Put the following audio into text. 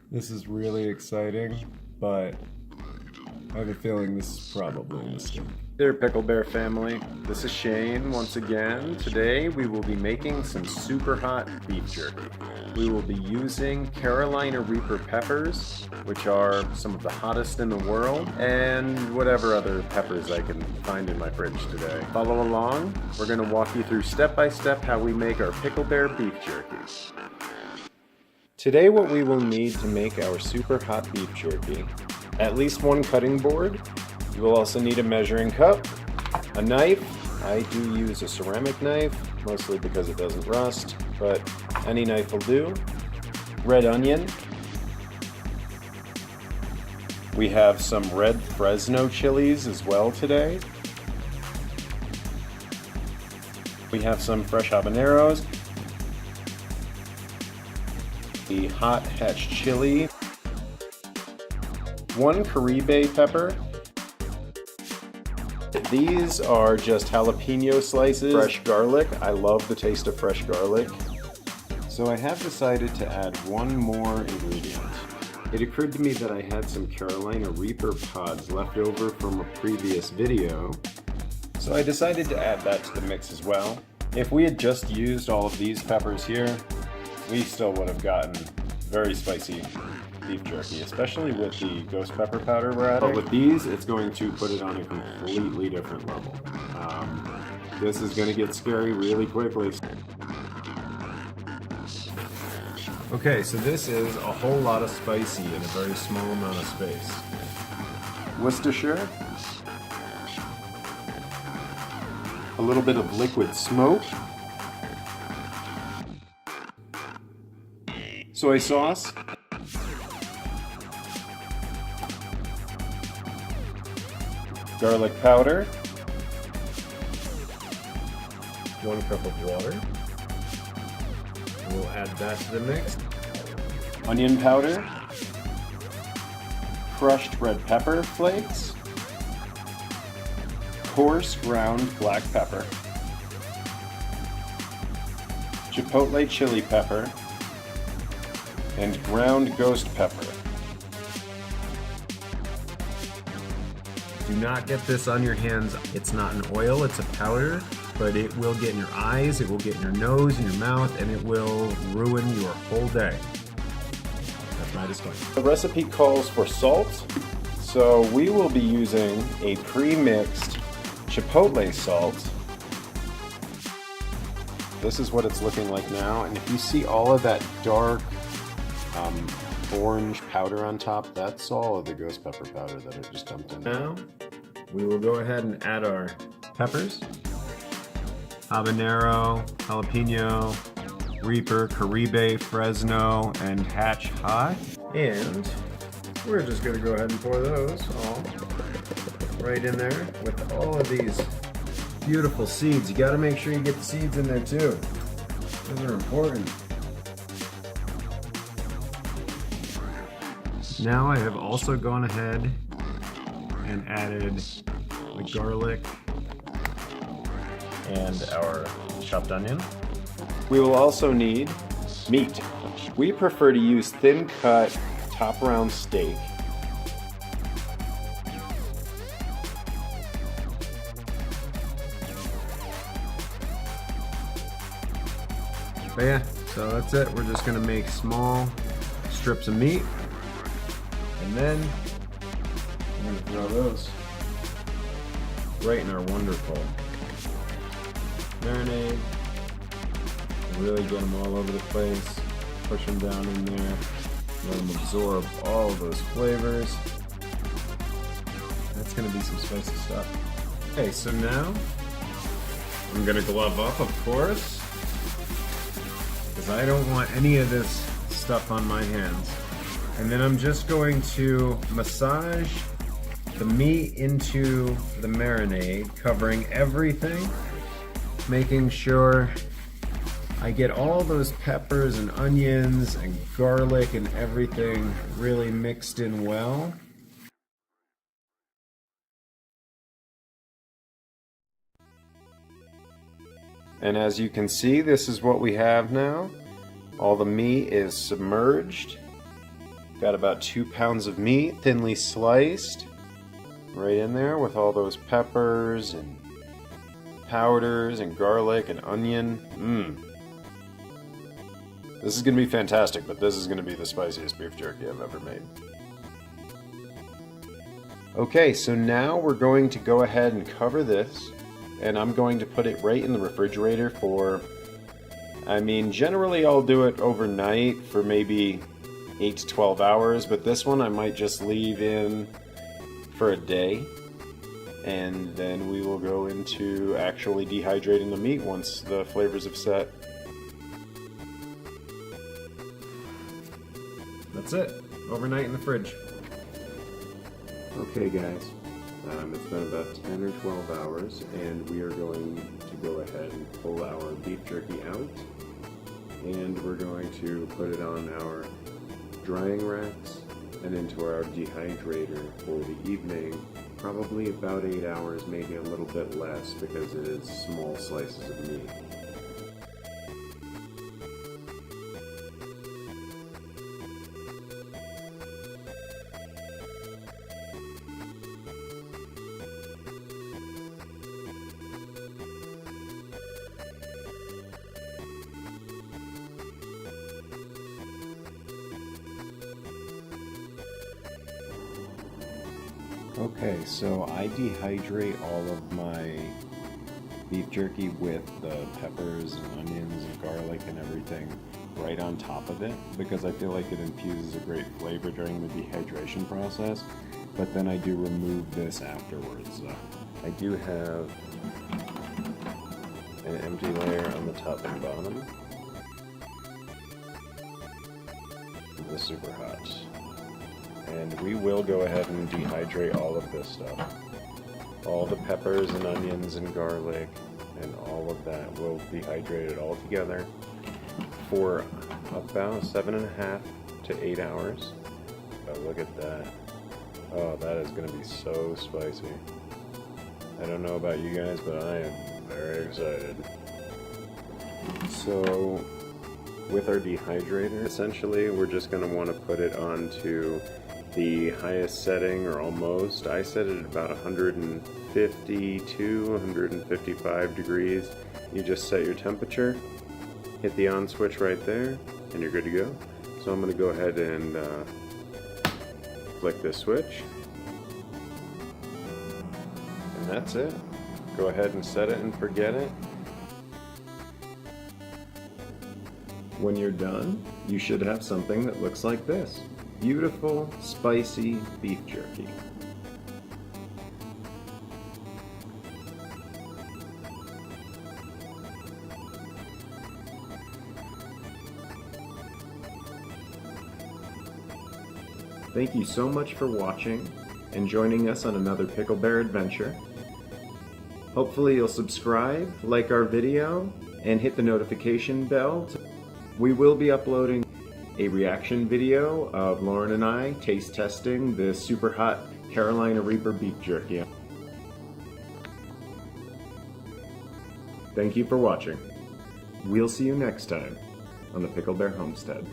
This is really exciting, but I have a feeling this is probably a mistake. Dear PickleBear family, this is Shane once again. Today we will be making some super hot beef jerky. We will be using Carolina Reaper peppers, which are some of the hottest in the world, and whatever other peppers I can find in my fridge today. Follow along. We're going to walk you through step by step how we make our PickleBear beef jerky. Today what we will need to make our super hot beef jerky: at least one cutting board. You will also need a measuring cup, a knife. I do use a ceramic knife, mostly because it doesn't rust, but any knife will do. Red onion. We have some red Fresno chilies as well today. We have some fresh habaneros, the hot hatch chili, one Caribe pepper. These are just jalapeno slices, fresh garlic. I love the taste of fresh garlic. So I have decided to add one more ingredient. It occurred to me that I had some Carolina Reaper pods left over from a previous video, so I decided to add that to the mix as well. If we had just used all of these peppers here, we still would have gotten very spicy beef jerky, especially with the ghost pepper powder we're adding. But with these, it's going to put it on a completely different level. This is going to get scary really quickly. Okay, so this is a whole lot of spicy in a very small amount of space. Worcestershire, a little bit of liquid smoke, soy sauce, garlic powder, 1 cup of water. We'll add that to the mix. onion powder, crushed red pepper flakes, coarse ground black pepper, chipotle chili pepper, and ground ghost pepper. Do not get this on your hands. It's not an oil, it's a powder, but it will get in your eyes, it will get in your nose, in your mouth, and it will ruin your whole day. That's my disclaimer. The recipe calls for salt, so we will be using a pre-mixed chipotle salt. This is what it's looking like now, and if you see all of that dark orange powder on top, that's all of the ghost pepper powder that I just dumped in. Now, we will go ahead and add our peppers. Habanero, jalapeno, Reaper, Caribe, Fresno, and Hatch Hot. And we're just gonna go ahead and pour those all right in there with all of these beautiful seeds. You gotta make sure you get the seeds in there too. Those are important. Now I have also gone ahead and added the garlic and our chopped onion. We will also need meat. We prefer to use thin cut top round steak. But yeah, so that's it. We're just gonna make small strips of meat, and then we're gonna throw those right in our wonderful marinade. Really get them all over the place. Push them down in there. Let them absorb all of those flavors. That's gonna be some spicy stuff. Okay, so now I'm gonna glove up, of course, because I don't want any of this stuff on my hands. And then I'm just going to massage the meat into the marinade, covering everything, making sure I get all those peppers and onions and garlic and everything really mixed in well. And as you can see, this is what we have now. All the meat is submerged Got about 2 pounds of meat, thinly sliced, right in there with all those peppers and powders and garlic and onion. This is going to be fantastic, but this is going to be the spiciest beef jerky I've ever made. Okay, so now we're going to go ahead and cover this, and I'm going to put it right in the refrigerator for, I mean, generally I'll do it overnight for maybe 8 to 12 hours, but this one I might just leave in for a day, and then we will go into actually dehydrating the meat once the flavors have set. That's it. Overnight in the fridge. Okay guys, it's been about 10 or 12 hours, and we are going to go ahead and pull our beef jerky out, and we're going to put it on our drying racks and into our dehydrator for the evening. Probably about 8 hours, maybe a little bit less because it is small slices of meat. Okay, so I dehydrate all of my beef jerky with the peppers and onions and garlic and everything right on top of it because I feel like it infuses a great flavor during the dehydration process, but then I do remove this afterwards. I do have an empty layer on the top and bottom. The super hot. And we will go ahead and dehydrate all of this stuff. All the peppers and onions and garlic and all of that will dehydrate it all together for about 7.5 to 8 hours. Oh, look at that. Oh, that is going to be so spicy. I don't know about you guys, but I am very excited. So, with our dehydrator, essentially we're just going to want to put it onto the highest setting, or almost. I set it at about 152, 155 degrees. You just set your temperature, hit the on switch right there, and you're good to go. So I'm going to go ahead and flick this switch. And that's it. Go ahead and set it and forget it. When you're done, you should have something that looks like this. Beautiful, spicy beef jerky. Thank you so much for watching and joining us on another PickleBear adventure. Hopefully you'll subscribe, like our video, and hit the notification bell. We will be uploading a reaction video of Lauren and I taste testing the super hot Carolina Reaper beef jerky. Thank you for watching. We'll see you next time on the PickleBear Homestead.